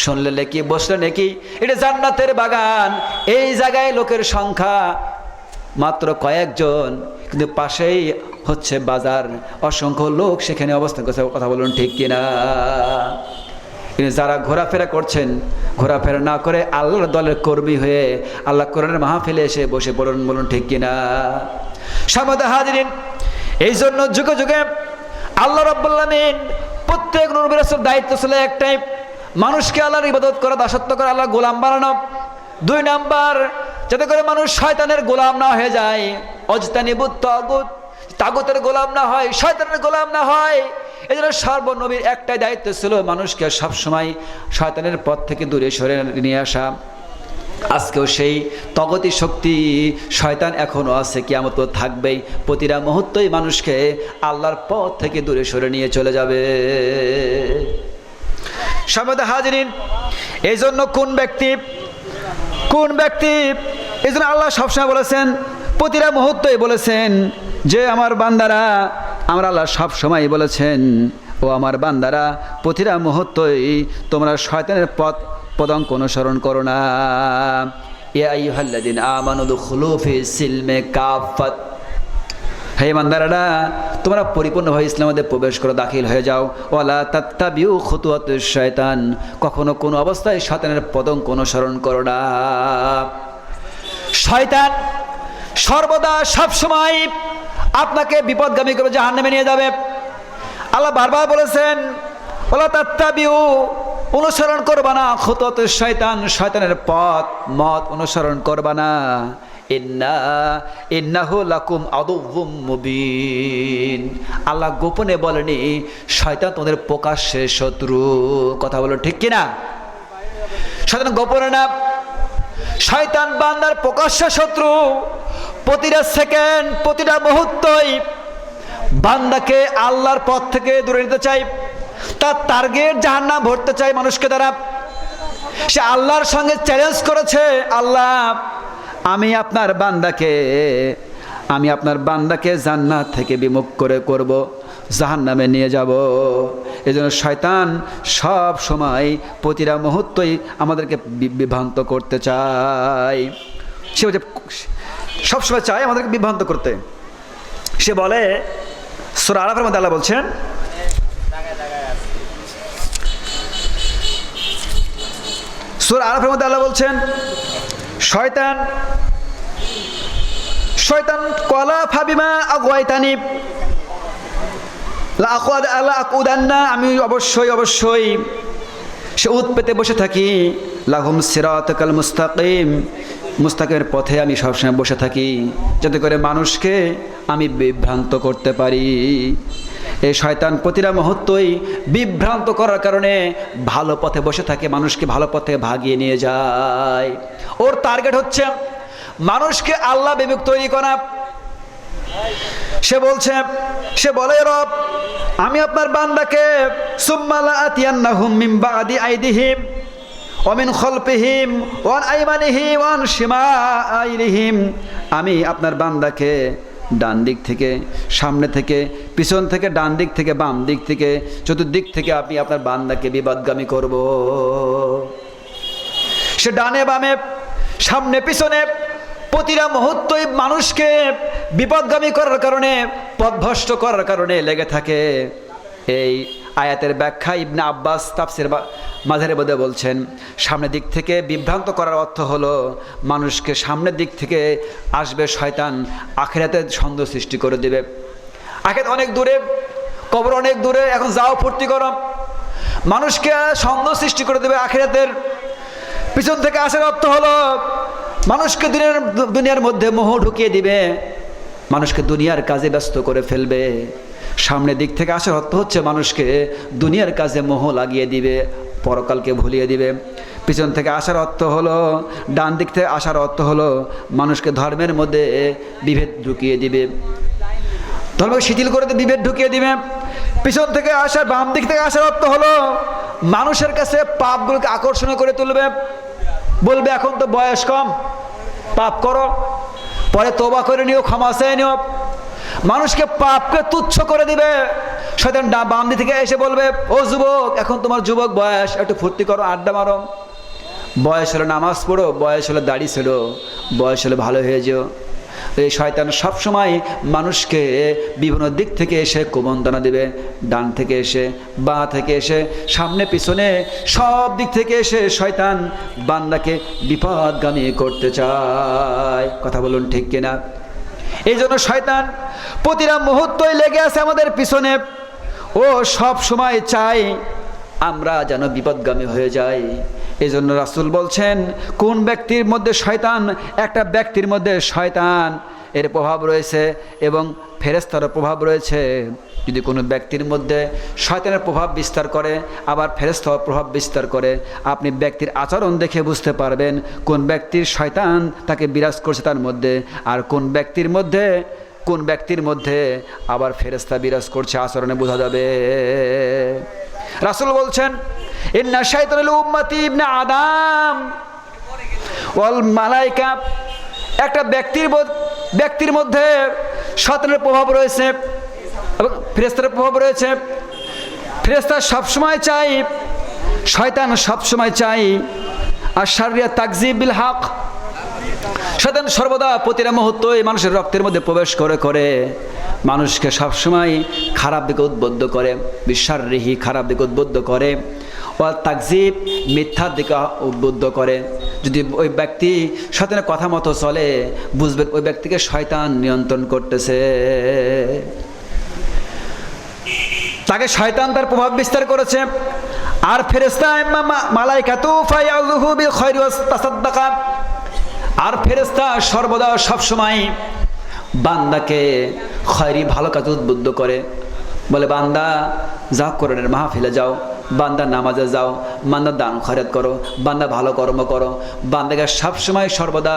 শুনলে নেকি, বসলে নেকি। এটা জান্নাতের বাগান। এই জায়গায় লোকের সংখ্যা মাত্র কয়েকজন, কিন্তু পাশেই হচ্ছে বাজার, অসংখ্য লোক সেখানে অবস্থান করছে। কথা বলুন ঠিক কিনা? কিন্তু যারা ঘোরাফেরা করছেন, ঘোরাফেরা না করে আল্লাহর দলের কর্মী হয়ে আল্লাহ কোরআনের মাহফিলে এসে বসে বলুন ঠিক কিনা? সামনে হাজিরিন, এই জন্য যুগে যুগে আল্লাহ রাব্বুল আলামিন প্রত্যেক নবী রাসূলের দায়িত্ব ছিল একটাই, মানুষকে আল্লাহর ইবাদত করা, দাসত্ব করা, আল্লাহর গোলাম বানানো। 2 নাম্বার, যাতে করে মানুষ শয়তানের গোলাম না হয়ে যায়। অজতানিবুত তাগুত, তাগুতের গোলাম না হয়, শয়তানের গোলাম না হয়। এই জন্য সর্বনবীর একটাই দায়িত্ব ছিল, মানুষকে সবসময় শয়তানের পথ থেকে দূরে সরে নিয়ে আসা। আজকেও সেই তগতি শক্তি শয়তান এখনও আছে, কিয়ামত থাকবেই। প্রতিটা মুহূর্তেই মানুষকে আল্লাহর পথ থেকে দূরে সরে নিয়ে চলে যাবে। সামনে হাজিরিন, এই জন্য কোন ব্যক্তি এই জন্য আল্লাহ সবসময় বলেছেন, প্রতিটা মুহূর্তেই বলেছেন যে আমার বান্দারা, আমরা আল্লাহ সবসময় বলেছেন ও আমার বান্দারা, প্রতিটা মুহূর্তেই তোমরা শয়তানের পদাঙ্ক অনুসরণ করো না। ইয়া আইয়ুহাল্লাযীনা আমানু দুখুলু ফিস সিলমি কাফাত, হে ইমানদাররা, তোমরা পরিপূর্ণভাবে ইসলামের মধ্যে প্রবেশ করো, দাখিল হয়ে যাও। ওয়ালা তাত্তাবিউ খুতুওয়াতিশ শয়তান, কখনো কোনো অবস্থায় শয়তানের পদাঙ্ক অনুসরণ করো না। শয়তান সর্বদা সবসময় আপনাকে বিপদগামী করে জাহান্নামে নিয়ে যাবে। আল্লাহ বারবার বলেছেন, ওয়ালা তাত্তাবিউ, অনুসরণ করবা না, খুতুওয়াতিশ শয়তান, শয়তানের মত অনুসরণ করবা না। ইন্নাহু লাকুম আদুউম মুবিন, আল্লাহ গোপনে বলেনি, শয়তান তোমাদের প্রকাশ্যে শত্রু। কথা বলো ঠিক কিনা? শয়তান গোপনে না, শয়তান বান্দার প্রকাশ্যে শত্রু। প্রতিটা সেকেন্ড, প্রতিটা মুহূর্তই বান্দাকে আল্লাহর পথ থেকে দূরে নিতে চাই, তার টার্গেট জাহান্নাম ভরতে চাই মানুষকে দ্বারা। সে আল্লাহর সঙ্গে চ্যালেঞ্জ করেছে, আল্লাহ আমি আপনার বান্দাকে জান্নাত থেকে বিমুখ করব, জাহান্নামে নিয়ে যাব। এই জন্য শয়তান সব সময় প্রতিটা মুহূর্তই আমাদেরকে বিভ্রান্ত করতে চায়। সে সবসময় চায় আমাদেরকে বিভ্রান্ত করতে। সে বলে, সূরা আরাফের মধ্যে আল্লাহ বলছেন, সূরা আরাফের মধ্যে আল্লাহ বলছেন, শয়তান কলা ফাবিমা আগওয়াইতানি লা আকুদান্না, আমি অবশ্যই সে উৎ পেতে বসে থাকি, লাহুম সিরাতাকাল মুস্তাকিমের পথে আমি সবসময় বসে থাকি, যাতে করে মানুষকে আমি বিভ্রান্ত করতে পারি। এই শয়তান প্রতিটা মুহূর্তই বিভ্রান্ত করার কারণে ভালো পথে বসে থাকে, মানুষকে ভালো পথে ভাগিয়ে নিয়ে যায়। ওর টার্গেট হচ্ছে মানুষকে আল্লাহ বিমুখ তৈরি করা। সে বলে, রব আমি আপনার বান্দাকে সুম্মা লাআতিয়ান্নাহুম মিন বাদি আইদিহিম ওয়া মিন খালফিহিম ওয়া আন আইমানিহিম ওয়া আন শিমাইলিহিম, আমি আপনার বান্দাকে ডান দিক থেকে, সামনে থেকে, পিছন থেকে, ডান দিক থেকে, বাম দিক থেকে, চতুর্দিক থেকে আমি আপনার বান্দাকে বিপদগামী করব। সে ডানে বামে, সামনে পিছনে প্রতিটা মুহূর্তই মানুষকে বিপদগামী করার কারণে, পথভ্রষ্ট করার কারণে লেগে থাকে। এই আয়াতের ব্যাখ্যা ইবনে আব্বাস তাফসির মাঝারের মধ্যে বলছেন, সামনের দিক থেকে বিভ্রান্ত করার অর্থ হলো মানুষকে সামনের দিক থেকে আসবে শয়তান, আখিরাতে সন্দেহ সৃষ্টি করে দেবে। আখিরাত অনেক দূরে, কবর অনেক দূরে, এখন যাও ফুর্তি করো, মানুষকে সন্দেহ সৃষ্টি করে দেবে আখিরাতের। পিছন থেকে আসার অর্থ হলো মানুষকে দুনিয়ার মধ্যে মোহ ঢুকিয়ে দিবে, মানুষকে দুনিয়ার কাজে ব্যস্ত করে ফেলবে। সামনের দিক থেকে আসার অর্থ হচ্ছে মানুষকে দুনিয়ার কাজে মোহ লাগিয়ে দিবে, পরকালকে ভুলিয়ে দিবে। পিছন থেকে আসার অর্থ হলো, ডান দিক থেকে আসার অর্থ হলো মানুষকে ধর্মের মধ্যে বিভেদ ঢুকিয়ে দিবে, ধর্মকে শিথিল করে বিভেদ ঢুকিয়ে দিবে। পিছন থেকে আসার, বাম দিক থেকে আসার অর্থ হলো মানুষের কাছে পাপগুলোকে আকর্ষণীয় করে তুলবে, বলবে এখন তো বয়স কম, পাপ করো, পরে তওবা করে নিও, ক্ষমা চেয়ে নিও। মানুষকে পাপকে তুচ্ছ করে দিবে, শয়তান বাম দিক থেকে এসে বলবে, ও যুবক, এখন তোমার যুবক বয়স, একটু ফুর্তি করো, আড্ডা মারো, বয়স হলো নামাজ পড়ো, বয়স হলো দাড়ি ছিল, বয়স হলো ভালো হয়ে যেও। এই শয়তান সবসময় মানুষকে বিভিন্ন দিক থেকে এসে কুমন্ত্রণা দিবে, ডান থেকে এসে, বাঁ থেকে এসে, সামনে পিছনে, সব দিক থেকে এসে শয়তান বান্দাকে বিপদগামী করতে চায়। কথা বলুন ঠিক কিনা? এই জন্য শয়তান প্রতিটা মুহূর্তই লেগে আছে আমাদের পিছনে। ও সব সময় চাই আমরা যেন বিপদগামী হয়ে যাই। এই জন্য রাসূল বলছেন, কোন ব্যক্তির মধ্যে শয়তান, একটা ব্যক্তির মধ্যে শয়তান এর প্রভাব রয়েছে এবং ফেরেশতার প্রভাব রয়েছে। যদি কোনো ব্যক্তির মধ্যে শয়তানের প্রভাব বিস্তার করে, আবার ফেরেশতার প্রভাব বিস্তার করে, আপনি ব্যক্তির আচরণ দেখে বুঝতে পারবেন কোন ব্যক্তির শয়তান তাকে বিরাজ করছে তার মধ্যে, আর কোন ব্যক্তির মধ্যে আবার ফেরেশতা বিরাজ করছে, আচরণে বোঝা যাবে। রাসূল বলছেন, ইন্না শাইতানাল উম্মতি ইবনে আদম ওয়াল মালায়েকা, একটা ব্যক্তির মধ্যে শয়তানের প্রভাব রয়েছে এবং ফেরেশতার প্রভাব রয়েছে। ফেরেশতা সবসময় চাই, শয়তান সবসময় চাই আর শাররিয়া তাকযিব বিল হক। শয়তান সর্বদা প্রতিটা মুহূর্তে মানুষের রক্তের মধ্যে প্রবেশ করে মানুষকে সবসময় খারাপ দিকে উদ্বুদ্ধ করে, বিশাররিহি, খারাপ দিকে উদ্বুদ্ধ করে, ও তাকযিব, মিথ্যার দিকে উদ্বুদ্ধ করে। যদি ওই ব্যক্তি শয়তানের কথা মতো চলে, বুঝবেন ওই ব্যক্তিকে শয়তান নিয়ন্ত্রণ করতেছে, তাকে শয়তান তার প্রভাব বিস্তার করেছে। আর ফেরেশতা মালাইকাতু ফায়াযুহু বিল খায়রি ওয়াস তাসাদ্দাকা, আর ফেরেশতা সর্বদা সবসময় বান্দাকে খয়রি, ভালো কাজে উদ্বুদ্ধ করে, বলে বান্দা যা কোরআনের মাহফিলে যাও, বান্দা নামাজে যাও, বান্দা দান খয়রাত করো, বান্দা ভালো কর্ম করো। বান্দাকে সবসময় সর্বদা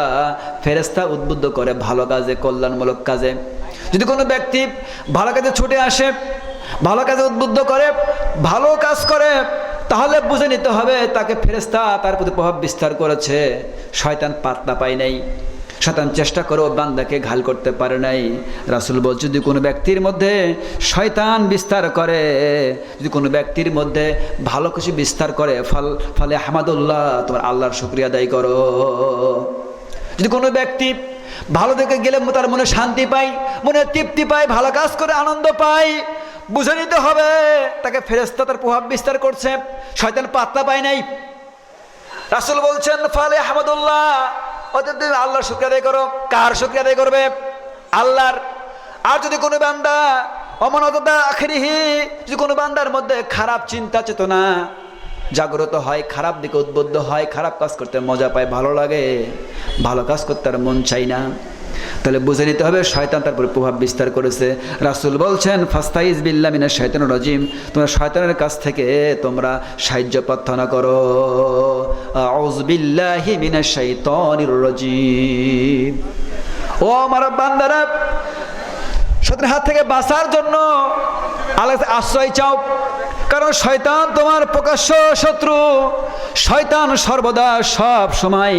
ফেরেশতা উদ্বুদ্ধ করে ভালো কাজে, কল্যাণমূলক কাজে। যদি কোনো ব্যক্তি ভালো কাজে ছুটে আসে, ভালো কাজে উদ্বুদ্ধ করে, ভালো কাজ করে, তাহলে বুঝে নিতে হবে তাকে ফেরেশতা তার প্রতি প্রভাব বিস্তার করেছে। শয়তান পাত্তা পায় নাই, শয়তান চেষ্টা করেও বান্দাকে ঘাল করতে পারে নাই। রাসূল বলছে, যদি কোনো ব্যক্তির মধ্যে শয়তান বিস্তার করে, যদি কোনো ব্যক্তির মধ্যে ভালো কিছু বিস্তার করে, ফলে হামাদুল্লাহ, তোমার আল্লাহর শুকরিয়া আদায় করো। যদি কোনো ব্যক্তি ভালো দিকে গেলে তার মনে শান্তি পায়, মনে তৃপ্তি পায়, ভালো কাজ করে আনন্দ পায়, বুঝে নিতে হবে তাকে ফেরেশতা তার প্রভাব বিস্তার করছে, শয়তান পাত্তা পায় নাই। রাসূল বলছেন, ফালে হামাদুল্লাহ, অতএব আল্লাহর শুকরিয়া আদায় করো। কার শুকরিয়া আদায় করবে? আল্লাহর। আর যদি কোনো বান্দা অমানততা আখিরিহি, যদি কোনো বান্দার মধ্যে খারাপ চিন্তা চেতনা জাগ্রত হয়, খারাপ দিকে উদ্বুদ্ধ হয়, খারাপ কাজ করতে মজা পায়, ভালো লাগে, ভালো কাজ করতে আর মন চাই না, তাহলে বুঝে নিতে হবে শয়তান তার উপর প্রভাব বিস্তার করেছে। রাসূল বলছেন, ফাস্তাইজ বিল্লাহি মিনাশ শাইতানির রাজিম, তোমরা শয়তানের কাছ থেকে তোমরা সাহায্য প্রার্থনা করো। আউযু বিল্লাহি মিনাশ শাইতানির রাজিম। ও আমার বান্দারা, শয়তানের হাত থেকে বাঁচার জন্য আল্লাহর কাছে আশ্রয় চাও, কারণ শয়তান তোমার প্রকাশ্য শত্রু। শয়তান সর্বদা সব সময়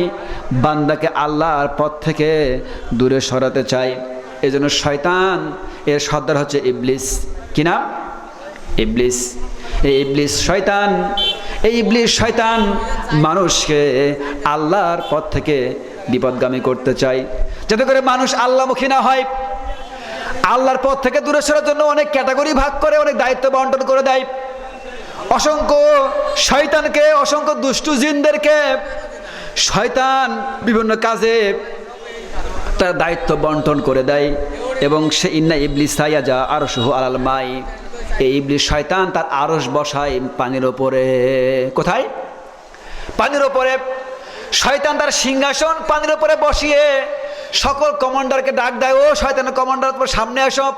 বান্দাকে আল্লাহর পথ থেকে দূরে সরাতে চায়। এই জন্য শয়তান এর সর্দার হচ্ছে ইবলিস। কি নাম? ইবলিস। এই ইবলিস শয়তান মানুষকে আল্লাহর পথ থেকে বিপদগামী করতে চায়, যাতে করে মানুষ আল্লাহমুখী না হয়। আল্লাহর পথ থেকে দূরে সরার জন্য অনেক ক্যাটাগরি ভাগ করে, অনেক দায়িত্ব বন্টন করে দেয়। অসংখ্য শয়তানকে, অসংখ্য দুষ্টু জিনদেরকে শয়তান বিভিন্ন কাজে তার দায়িত্ব বন্টন করে দেয়। এবং সে ইন্না ইবলিসা ইয়াজা আরশুহু আলাল মাই, এই ইবলিস শয়তান তার আরশ বসায় পানির ওপরে। কোথায়? পানির ওপরে। শয়তান তার সিংহাসন পানির ওপরে বসিয়ে সকল কমান্ডারকে ডাক দেয়, ও শয়তানের কমান্ডার তোমার সামনে আসো।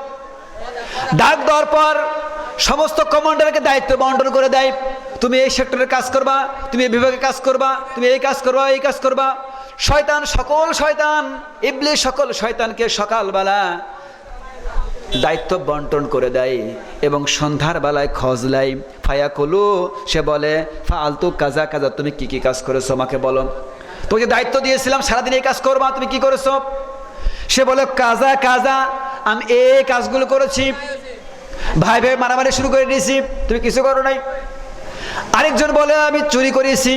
ডাক দেওয়ার পর সমস্ত কমান্ডারকে দায়িত্ব বন্টন করে দেয়, তুমি এই সেক্টরের কাজ করবা, তুমি এই বিভাগে কাজ করবা, তুমি এই কাজ করবা, এই কাজ করবা। শয়তান ইবলিস সকল শয়তানকে সকালবেলা দায়িত্ব বন্টন করে দেয় এবং সন্ধ্যার বেলায় খোঁজলাই ফায়াকুলু, সে বলে ফালতু কাজা কাজা, তুমি কি কি কাজ করেছো আমাকে বলো, তোকে দায়িত্ব দিয়েছিলাম সারাদিন এই কাজ করবা, তুমি কি করেছো? সে বলে কাজা কাজা, আমি এই কাজগুলো করেছি। ভাই ভাই মারামারি শুরু করে দিয়েছি, তুমি কিছু করো নাই। আরেকজন বলে আমি চুরি করেছি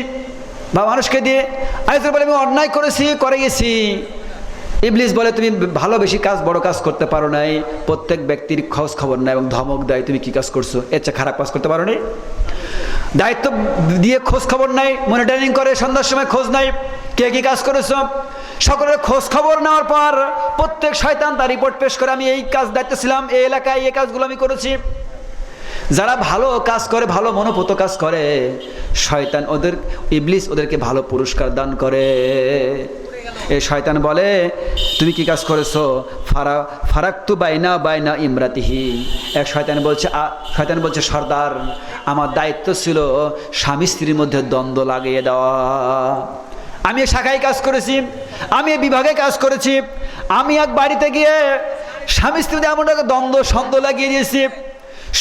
বা মানুষকে দিয়ে, আরেকজন বলে আমি অন্যায় করেছি, করে গেছি। ইবলিস বলে তুমি ভালো বেশি কাজ, বড় কাজ করতে পারো নাই, প্রত্যেক ব্যক্তির খোঁজ খবর নাই এবং ধমক দেয় তুমি কি কাজ করছো, এর চেয়ে খারাপ কাজ করতে পারো নাই। দায়িত্ব দিয়ে খোঁজ খবর নাই, মনিটরিং করে সন্ধ্যার সময় খোঁজ নাই কে কি কাজ করেছো। সকলের খোঁজ খবর নেওয়ার পর প্রত্যেক শয়তান তার রিপোর্ট পেশ করে, আমি এই কাজ দায়িত্ব ছিলাম, এই এলাকায় এই কাজগুলো আমি করেছি। যারা ভালো কাজ করে, ভালো মনোভূত কাজ করে, শয়তান ওদের, ইবলিস ওদেরকে ভালো পুরস্কার দান করে। এই শয়তান বলে তুমি কি কাজ করেছো, ফারাক্তু বাইনা বাইনা ইমরাতিহি। এক শয়তান বলছে সর্দার আমার দায়িত্ব ছিল স্বামী স্ত্রীর মধ্যে দ্বন্দ্ব লাগিয়ে দেওয়া। আমি শাখায় কাজ করেছি, আমি বিভাগে কাজ করেছি, আমি এক বাড়িতে গিয়ে স্বামী স্ত্রীতে এমন একটা দ্বন্দ্ব লাগিয়ে দিয়েছি,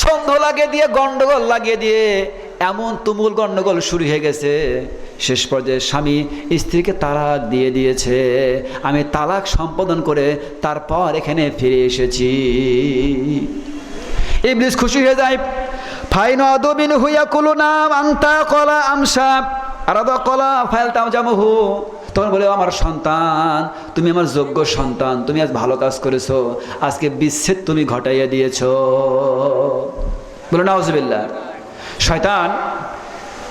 সন্দেহ লাগিয়ে দিয়ে, গন্ডগোল লাগিয়ে দিয়ে এমন তুমুল গন্ডগোল শুরু হয়ে গেছে, শেষ পর্যায়ে স্বামী স্ত্রীকে তালাক দিয়ে দিয়েছে। আমি তালাক সম্পাদন করে তারপর এখানে ফিরে এসেছি। ইবলিস খুশি হয়ে যায়। ফাইনা আদবিন হুইয়া কুলুনা আনতা কলা আমসা আরাদা কলা ফাইল তামজামহু। তখন বলে আমার সন্তান, তুমি আমার যোগ্য সন্তান, তুমি আজ ভালো কাজ করেছো, আজকে বিচ্ছেদ তুমি ঘটাইয়া দিয়েছো। বলো নাউজুবিল্লাহ।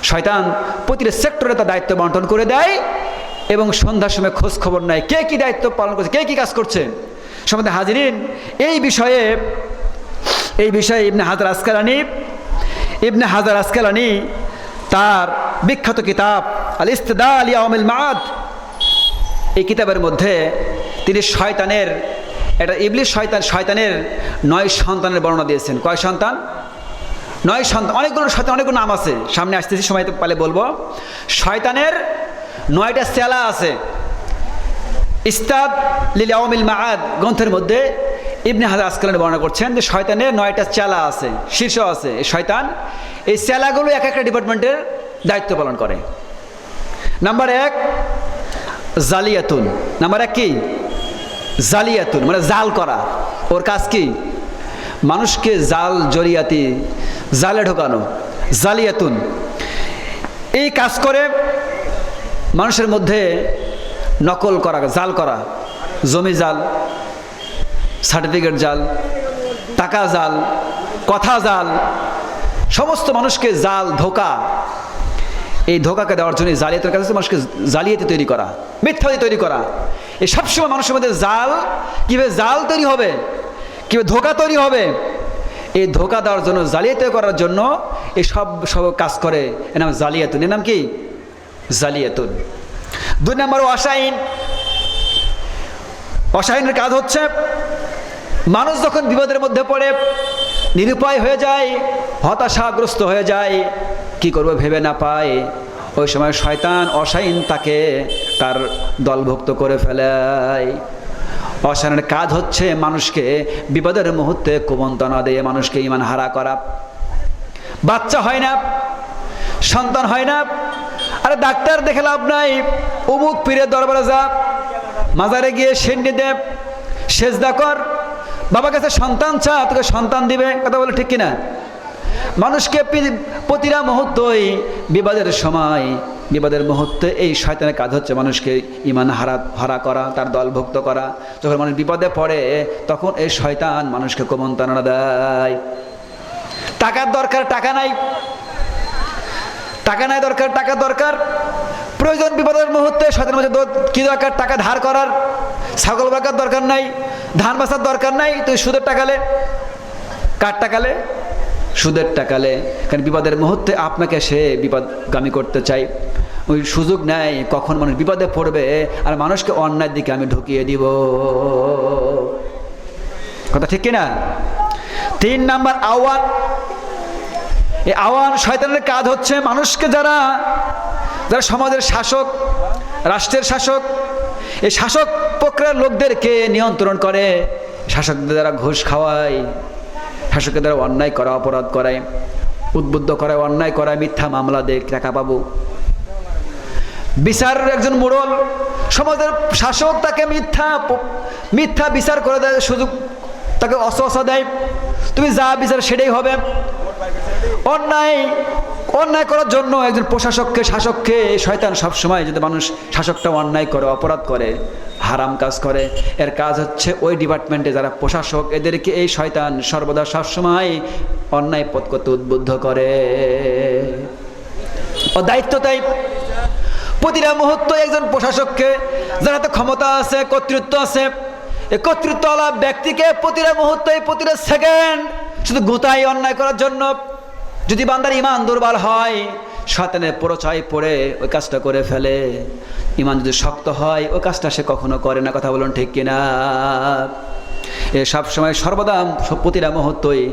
শয়তান প্রতিটা সেক্টরে তার দায়িত্ব বন্টন করে দেয় এবং সন্ধ্যার সময় খোঁজ খবর নেয় কে কি দায়িত্ব পালন করছে, কে কি কাজ করছে। সম্বন্ধে হাজিরিন, এই বিষয়ে ইবনে হাজার আসকালানি তার বিখ্যাত কিতাব আল ইস্তিদলাল ইয়াউমিল মাআদ, এই কিতাবের মধ্যে তিনি শয়তানের 9 সন্তানের বর্ণনা দিয়েছেন। কয় সন্তান? 9 সন্তান। অনেকগুলো শয়তান, অনেকগুলো নাম আছে, সামনে আসতেছি, সময় পালে বলবো। শয়তানের 9টা চেলা আছে। ইস্তাদ লিল ইয়াউমিল মাআদ গ্রন্থের মধ্যে ইবনে হাজার আসকালানি বর্ণনা করছেন যে শয়তানের 9টা চেলা আছে, শীর্ষ আছে। এই শয়তান, এই চেলাগুলো এক একটা ডিপার্টমেন্টের দায়িত্ব পালন করে। নাম্বার 1 জালিয়াতুন। নাম্বার 1 কি? জালিয়াতুন, মানে জাল করা। ওর কাজ কি? মানুষকে জালে ঢোকানো, জালিয়াতুন। এই কাজ করে মানুষের মধ্যে নকল করা, জাল করা, জমি জাল, সার্টিফিকেট জাল, টাকা জাল, কথা জাল, সমস্ত মানুষকে জাল, ধোকা। এই ধোকাকে দেওয়ার জন্য জালিয়াতের কাজ হচ্ছে মানুষকে জালিয়াতি তৈরি করা, মিথ্যাবাদী তৈরি করা। এই সবসময় মানুষের মধ্যে জাল, কীভাবে জাল তৈরি হবে, কীভাবে ধোকা তৈরি হবে, এই ধোকা দেওয়ার জন্য, জালিয়াতি করার জন্য এই সব কাজ করে। এর নাম জালিয়াতুন। এর নাম কি? জালিয়াতুন। 2 নম্বর অশাইনের কাজ হচ্ছে মানুষ যখন বিপদের মধ্যে পড়ে, নিরুপায় হয়ে যায়, হতাশাগ্রস্ত হয়ে যায়, কি করবে ভেবে না পায়, ওই সময় শয়তান অশাইন তাকে তার দলভুক্ত করে ফেলায়। অশাইনের কাজ হচ্ছে মানুষকে বিপদের মুহূর্তে কুমন্ত্রণা দিয়ে মানুষকে ঈমান হারা করা। বাচ্চা হয় না, সন্তান হয় না, আরে ডাক্তার দেখে লাভ নাই, অমুক পীরের দরবারে যা, মাজারে গিয়ে সেন্ডি দে, সেজদা কর, বাবার কাছে সন্তান চা, তোকে সন্তান দিবে। কথা বলে ঠিক কিনা? মানুষকে প্রতিটা মুহূর্তই বিপদের মুহূর্তে এই শয়তানের কাজ হচ্ছে মানুষকে ঈমান হারা করা, তার দলভুক্ত করা। যখন মানুষ বিপদে পড়ে তখন এই শয়তান মানুষকে কুমন্ত্রণা দেয়। টাকার দরকার, টাকা নাই, টাকা দরকার, প্রয়োজন বিপদের মুহূর্তে শয়তানের মধ্যে কি দরকার? টাকা ধার করার। ছাগল বাঁকার দরকার নাই, ধান বাঁচার দরকার নাই, তুই সুদের টাকালে। কার টাকালে? সুদের টাকালে। কারণ বিপদের মুহূর্তে আপনাকে সে বিপদগামী করতে চাই, ওই সুযোগ নেয় কখন মানুষ বিপদে পড়বে আর মানুষকে অন্যায়ের দিকে আমি ঢুকিয়ে দিব। কথা ঠিক কিনা? 3 নম্বর আহ্বান। এই আহ্বান শয়তানের কাজ হচ্ছে মানুষকে, যারা সমাজের শাসক, রাষ্ট্রের শাসক, এই শাসক প্রক্রিয়ার লোকদেরকে নিয়ন্ত্রণ করে, শাসকদের দ্বারা ঘুষ খাওয়ায়, শাসকের দ্বারা অন্যায় করা, অপরাধ করায়, উদ্বুদ্ধ করায়, অন্যায় করায়, মিথ্যা মামলা দেয়, টাকা পাবো। বিচার একজন মোড়ল, সমাজের শাসক তাকে মিথ্যা বিচার করে দেয়, সুযোগ তাকে অসহসা দেয়, তুমি যা বিচার সেটাই হবে। অন্যায় অন্যায় করার জন্য একজন প্রশাসককে, শাসককে, শয়তান সবসময় যদি মানুষ শাসকটা অন্যায় করে, অপরাধ করে, হারাম কাজ করে, এর কাজ হচ্ছে ওই ডিপার্টমেন্টে যারা প্রশাসক এদেরকে এই শয়তান সর্বদা সবসময় অন্যায় পথ করতে উদ্বুদ্ধ করে। ও দায়িত্ব তাই প্রতিটা মুহূর্ত একজন প্রশাসককে, যার হাতে ক্ষমতা আছে, কর্তৃত্ব আছে, এই কর্তৃত্বওয়ালা ব্যক্তিকে প্রতিটা মুহূর্তে, প্রতিটা সেকেন্ড শুধু গোতায় অন্যায় করার জন্য। যদি বান্দার ইমান দুর্বল হয়, শয়তানের প্ররোচনায় পড়ে ওই কাজটা করে ফেলে। ইমান যদি শক্ত হয় ওই কাজটা সে কখনো করে না। কথা বলুন ঠিক কিনা? এ সব সময় সর্বদা প্রতিটা মুহূর্তই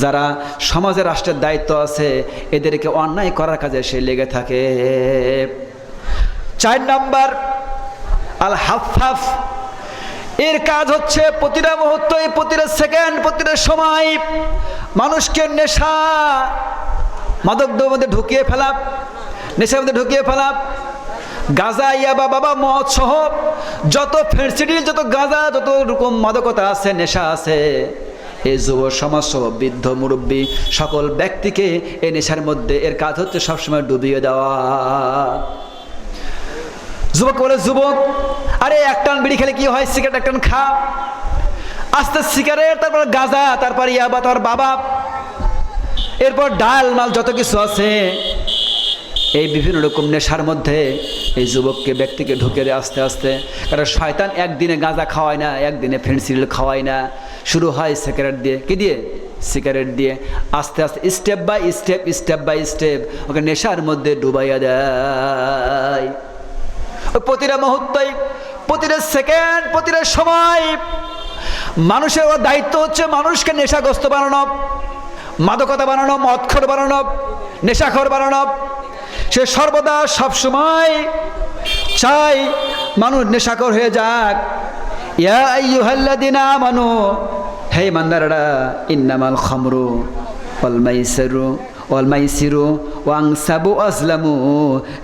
যারা সমাজের, রাষ্ট্রের দায়িত্ব আছে এদেরকে অন্যায় করার কাজে সে লেগে থাকে। 4 নাম্বার আল হাফাফ, এর কাজ হচ্ছে প্রতিটা মুহূর্তই, প্রতিটা সেকেন্ড, প্রতিটা সময় মানুষকে নেশা, মাদকদ্রব্যের মধ্যে ঢুকিয়ে ফেলা, নেশার মধ্যে ঢুকিয়ে ফেলা। গাঁজা, ইয়াবা, বাবা মদ সহ যত ফেন্সিডিল, যত গাঁজা, যত রকম মাদকতা আছে, নেশা আছে, এই যুব সমাজ সহ বৃদ্ধ, মুরব্বী সকল ব্যক্তিকে এই নেশার মধ্যে, এর কাজ হচ্ছে সবসময় ডুবিয়ে দেওয়া। যুবক বলে, যুবক আরে একটান বিড়ি খেলে কি হয়, সিগারেট একটান খা, আস্তে সিগারেট, তারপর গাঁজা, তারপর ইয়াবা, তারপর বাবা, এরপর ডাল মাল যত কিছু আছে, এই বিভিন্ন রকম নেশার মধ্যে এই যুবককে, ব্যক্তিকে ঢুকে দেয় আস্তে আস্তে। কারণ শয়তান একদিনে গাঁজা খাওয়ায় না, একদিনে ফেন্সিডিল খাওয়ায় না। শুরু হয় সিগারেট দিয়ে। কি দিয়ে? সিগারেট দিয়ে। আস্তে আস্তে step by step, step by step ওকে নেশার মধ্যে ডুবাইয়া দেয়। ওই প্রতিটা মুহূর্তে, প্রতিটা সেকেন্ড, প্রতিটা সময় মানুষের দায়িত্ব হচ্ছে মানুষকে নেশাগ্রস্ত বানানো, মাদকতা বানানো, মদখোর বানানো, নেশাখোর বানানো। সে সর্বদা সবসময় চাই মানুষ নেশাখোর হয়ে যাক। ইয়া আইয়ুহাল্লাযীনা আমানু, হে ইমানদাররা, ইন্নামাল খামরু ওয়াল মাইসিরু ওয়া আনসাবু আজলামু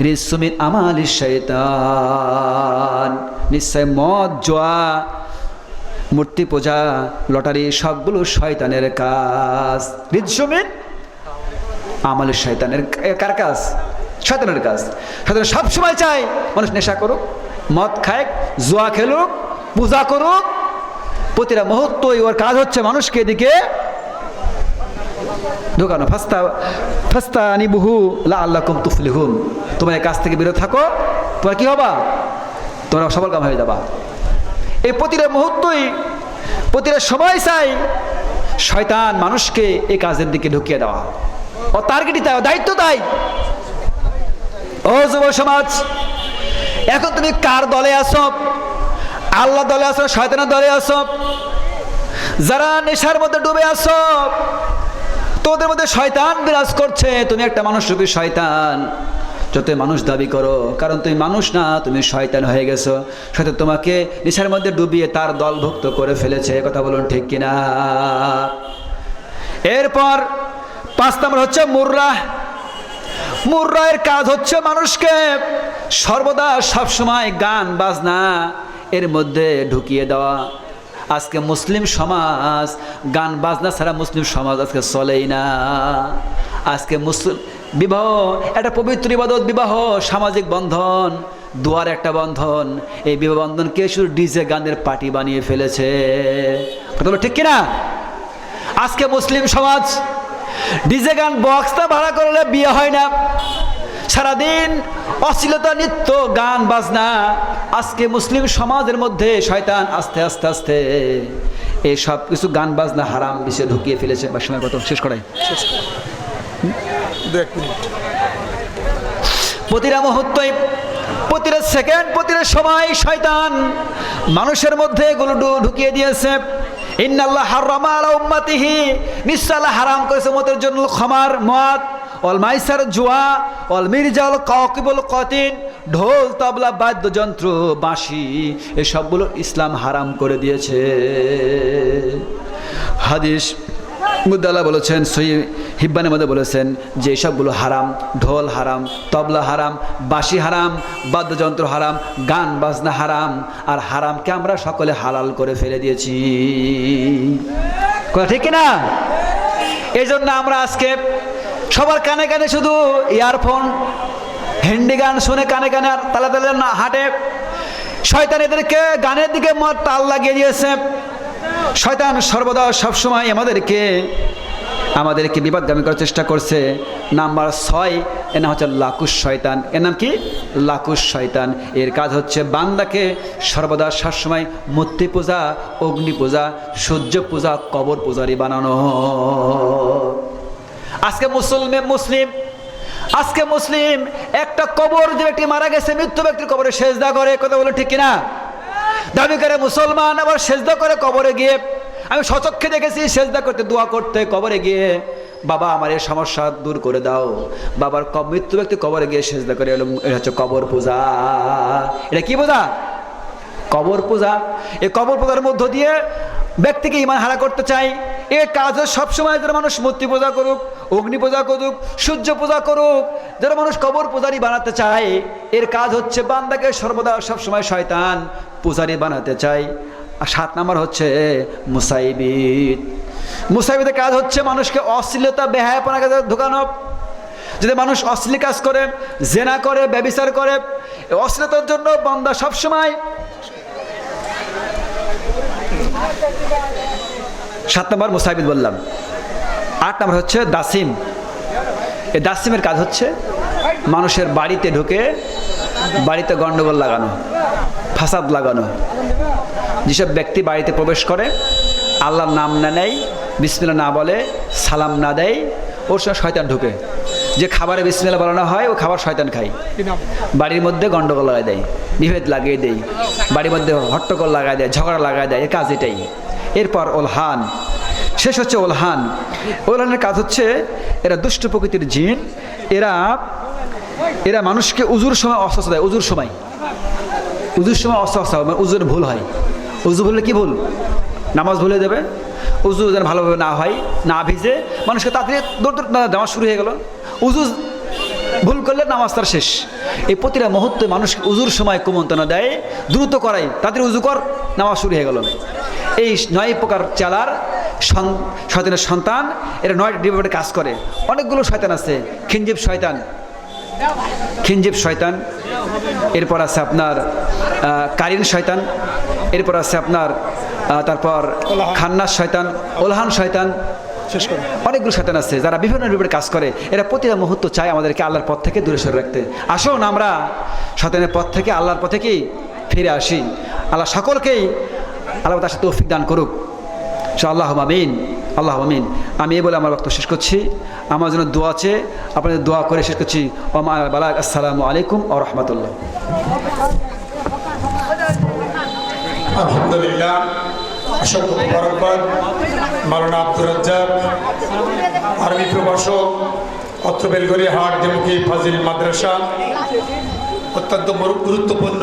রিজসুম মিন আমালিশ শাইতান। নিশ্চয় মদ, জুয়া, মূর্তি পূজা, লটারি সবগুলো শয়তানের কাজ। রিজসুম মিন আমালিশ শয়তানের, কার কাজ? শয়তানের কাজ। শয়তান সবসময় চায় মানুষ নেশা করুক, মদ খায়, জুয়া খেলুক, পূজা করুক। প্রতিটা মুহূর্তই ওর কাজ হচ্ছে মানুষকে এদিকে ঢোকানো। ফাস্তানিবুহু লাআল্লাকুম তুফলিহুন, তোমরা এই কাজ থেকে বিরত থাকো, তোমরা কি হবা? তোমরা সফলকাম হয়ে যাবা। এই প্রতিটা মুহূর্তই, প্রতিটা সময় চাই শয়তান মানুষকে এই কাজের দিকে ঢুকিয়ে দেওয়া। ও টার্গেটই তাই, ও দায়িত্ব তাই। ও যুব সমাজ, এখন তুমি কার দলে আছো? আল্লাহ দলে আছো, শয়তানের দলে আছো? যারা নেশার মধ্যে ডুবে আছো, তোমাদের মধ্যে শয়তান বিরাজ করছে। তুমি একটা মানুষ রূপী শয়তান, যত মানুষ দাবি করো, কারণ তুমি মানুষ না, তুমি শয়তান হয়ে গেছো। শয়তান তোমাকে নেশার মধ্যে ডুবিয়ে তার দলভুক্ত করে ফেলেছে। কথা বলুন ঠিক কিনা? এরপর 5 নম্বর হচ্ছে মুররা। মুররায়ের কাজ হচ্ছে মানুষকে সর্বদা সবসময় গান বাজনা এর মধ্যে ঢুকিয়ে দেওয়া। আজকে মুসলিম সমাজ গান বাজনা ছাড়া মুসলিম সমাজ আজকে চলেই না। আজকে মুসলিম বিবাহ একটা পবিত্র ইবাদত, বিবাহ সামাজিক বন্ধন, দুয়ার একটা বন্ধন। এই বিবাহ বন্ধনকে শুধু ডিজে গানের পার্টি বানিয়ে ফেলেছে। কথা বলো ঠিক কিনা? আজকে মুসলিম সমাজ ডিজে গান বক্সটা ভাড়া করলে বিয়ে হয় না, সারাদিন অশ্লীলতা, নৃত্য, গান বাজনা। আজকে মুসলিম সমাজের মধ্যে শয়তান আস্তে আস্তে আস্তে এই সব কিছু গান বাজনা হারাম বিষয়ে ঢুকিয়ে ফেলেছে। বা সময় কত শেষ করাই? প্রতিটা মুহূর্তে, প্রতিটা সেকেন্ড, প্রতিটা সময় শয়তান মানুষের মধ্যে এগুলো ঢুকিয়ে দিয়েছে। ইন্নাল্লাহ হারামা আলা উম্মতিহি, নিশ্চয় আল্লাহ হারাম করেছে উম্মতের জন্য খামার, মদ, অল মাইসার, জুয়া, অল মির্জাল, কাকিবুল কতিন, ঢোল, তবলা, বাদ্যযন্ত্র, বাঁশি, এসবগুলো ইসলাম হারাম করে দিয়েছে। হাদিস মুদাল্লাহ বলেছেন, সহিহ হিব্বানের মধ্যে বলেছেন যে এসবগুলো হারাম। ঢোল হারাম, তবলা হারাম, বাঁশি হারাম, বাদ্যযন্ত্র হারাম, গান বাজনা হারাম। আর হারামকে আমরা সকলে হালাল করে ফেলে দিয়েছি। কথা ঠিক কিনা? এই জন্য আমরা আজকে সবার কানে কানে শুধু ইয়ারফোন, হিন্দি গান শুনে কানে কানে আর তালে তালে না হাঁটে। শয়তান এদেরকে গানের দিকে তাল লাগিয়ে দিয়েছে। শয়তান সর্বদা সবসময় আমাদেরকে বিপদগামী করার চেষ্টা করছে। নাম্বার 6 এর নাম হচ্ছে লাকুশ শয়তান। এর নাম কি? লাকুশ শয়তান। এর কাজ হচ্ছে বান্দাকে সর্বদা সবসময় মূর্তি পূজা, অগ্নি পূজা, সূর্য পূজা, কবর পূজারি বানানো। আজকে মুসলিম একটা কবর, যে ব্যক্তি মারা গেছে, মৃত্যু ব্যক্তির কবরে সেজদা করে, কথা বলে ঠিক কিনা? দাবি করে মুসলমান, আবার সেজদা করে কবরে গিয়ে। আমি স্বচক্ষে দেখেছি সেজদা করতে, দোয়া করতে কবরে গিয়ে, বাবা আমার এই সমস্যা দূর করে দাও। বাবার মৃত্যু ব্যক্তি কবরে গিয়ে সেজদা করে। এটা হচ্ছে কবর পূজা। এটা কি পূজা? কবর পূজা। এই কবর পূজার মধ্য দিয়ে ব্যক্তিকে ইমান হারা করতে চাই। এ কাজ সবসময় যারা মানুষ মূর্তি পূজা করুক, অগ্নি পূজা করুক, সূর্য পূজা করুক, যারা মানুষ কবর পূজারি বানাতে চায়, এর কাজ হচ্ছে বান্দাকে সর্বদা সবসময় শয়তান পূজারি বানাতে চায়। আর 7 নাম্বার হচ্ছে মুসাইবিদের কাজ হচ্ছে মানুষকে অশ্লীলতা, বেহায়াপনা কাজে ঢোকানো। যদি মানুষ অশ্লীল কাজ করে, জেনা করে, ব্যভিচার করে, অশ্লীলতার জন্য বান্দা সবসময় 7 নম্বর মুসাইবিদ বললাম। 8 নম্বর হচ্ছে দাসিম। এই দাসিমের কাজ হচ্ছে মানুষের বাড়িতে ঢুকে বাড়িতে গন্ডগোল লাগানো, ফাসাদ লাগানো। যেসব ব্যক্তি বাড়িতে প্রবেশ করে, আল্লাহর নাম না নেয়, বিসমিল্লাহ না বলে, সালাম না দেয়, ওর সঙ্গে শয়তান ঢুকে। যে খাবারে বিসমিল্লাহ বলানো হয়, ও খাবার শয়তান খায়। বাড়ির মধ্যে গন্ডগোল লাগাই দেয়, বিভেদ লাগিয়ে দেয়, বাড়ির মধ্যে হট্টগোল লাগাই দেয়, ঝগড়া লাগাই দেয়। এর কাজ এটাই। এরপর ওলহান, শেষ হচ্ছে ওলহান। ওলহানের কাজ হচ্ছে এরা দুষ্ট প্রকৃতির জিন। এরা মানুষকে উজুর সময় অস্বস্থ দেয়। উজুর সময় অস্বস্থ, মানে উজুর ভুল হয়। উজু ভুললে কি ভুল? নামাজ ভুলে দেবে। উজু যেন ভালোভাবে না হয়, না ভিজে, মানুষকে তাড়াতাড়ি দৌড় নামাজ শুরু হয়ে গেল। উজু ভুল করলে নামাজ তার শেষ। এই প্রতিটা মুহূর্তে মানুষকে উজুর সময় কুমন্ত্রণা দেয়, দ্রুত করাই, তাড়াতাড়ি উজু কর, নামাজ শুরু হয়ে গেল। এই 9 প্রকার চালার শয়তানের সন্তান। এরা 9টি ডিভাইডে কাজ করে। অনেকগুলো শয়তান আছে। খিনজিব শয়তান, এরপর আছে আপনার কারিন শয়তান, এরপর আছে আপনার তারপর খান্নাস শয়তান, ওলহান শয়তান, অনেকগুলো শয়তান আছে যারা বিভিন্ন রূপে কাজ করে। এরা প্রতিটা মুহূর্ত চায় আমাদেরকে আল্লাহর পথ থেকে দূরে সরে রাখতে। আসুন আমরা শয়তানের পথ থেকে আল্লাহর পথে কি ফিরে আসি। আল্লাহ সকলকেই আল্লাহ তার সাথে তৌফিক দান করুক। আল্লাহ আমিন, আল্লাহ আমিন। আমি এই বলে আমার বক্তব্য শেষ করছি। আমার জন্য দোয়া আছে, আপনাদের দোয়া করে শেষ করছি। আসসালামু আলাইকুম ওয়া রাহমাতুল্লাহ। আলহামদুলিল্লাহ, অসংখ্য মুবারকবাদ মাওলানা আব্দুর রাজ্জাক, আরবি প্রভাষক, অত্র বেলগড়িয়া হাট দেমুখী ফাজিল মাদ্রাসা। অত্যন্ত গুরুত্বপূর্ণ